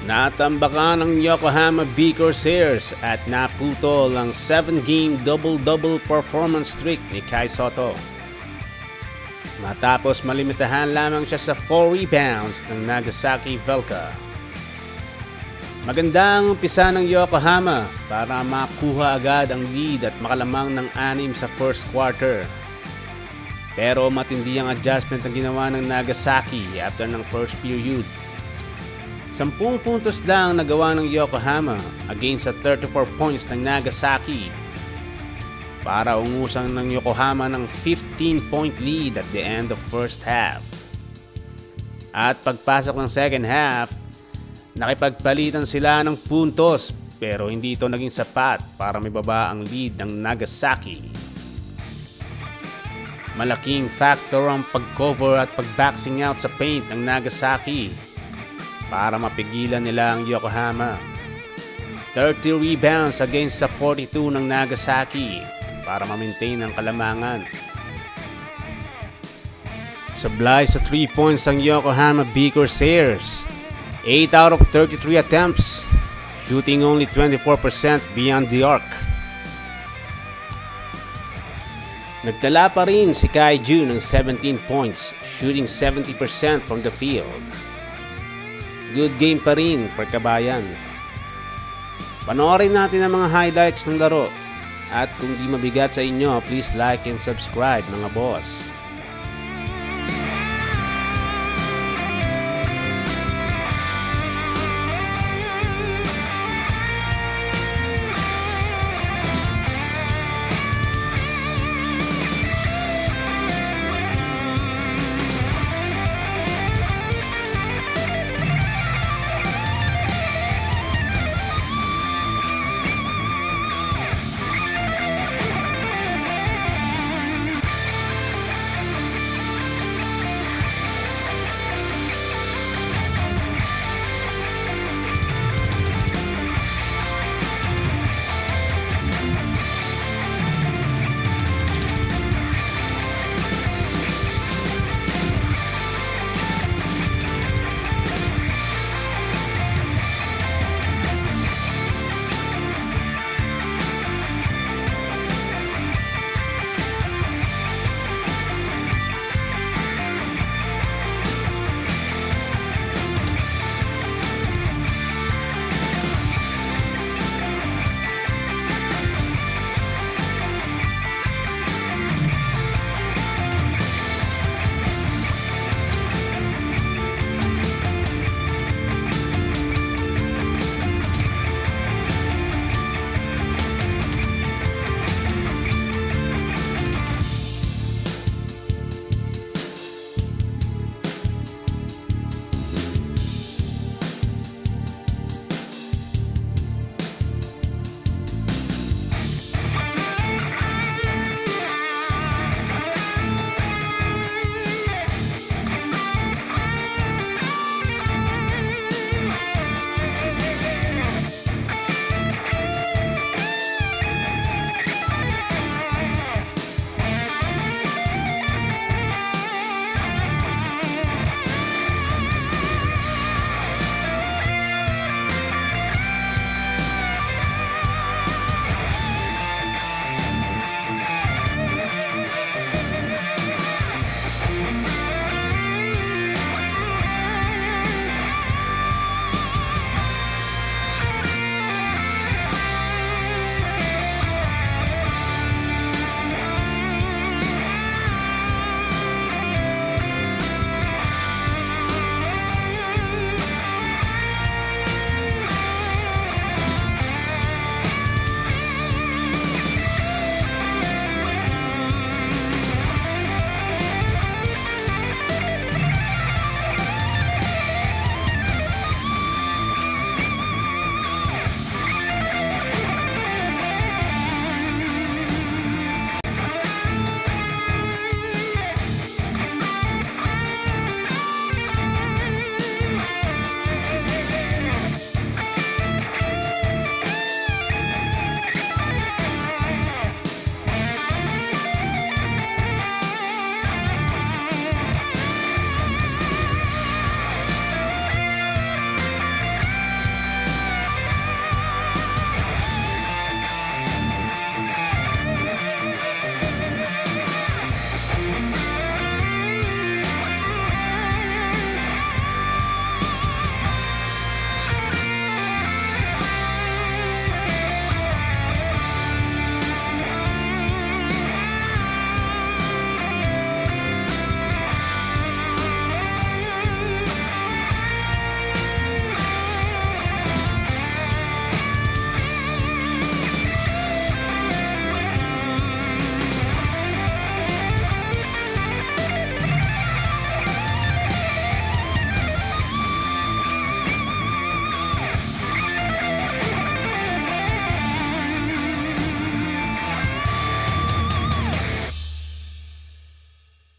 Natambakan ng Yokohama B Corsairs at naputol ang 7-game double-double performance streak ni Kai Sotto. Matapos malimitahan lamang siya sa 4 rebounds ng Nagasaki Velka. Maganda ang umpisa ng Yokohama para makuha agad ang lead at makalamang ng 6 sa first quarter. Pero matindi ang adjustment na ginawa ng Nagasaki after ng first period. 10 puntos lang nagawa ng Yokohama against sa 34 points ng Nagasaki para ungusan ng Yokohama ng 15-point lead at the end of first half. At pagpasok ng second half, nakipagpalitan sila ng puntos pero hindi ito naging sapat para mibaba ang lead ng Nagasaki. Malaking factor ang pag-cover at pag-boxing out sa paint ng Nagasaki para mapigilan nila ang Yokohama. 30 rebounds against sa 42 ng Nagasaki para ma-maintain ang kalamangan. Sablay sa 3 points ang Yokohama B Corsairs. 8 out of 33 attempts, shooting only 24% beyond the arc. Nagtala pa rin si Kai Ju ng 17 points, shooting 70% from the field. Good game pa rin for Kabayan. Panoorin natin ang mga highlights ng laro. At kung di mabigat sa inyo, please like and subscribe mga boss.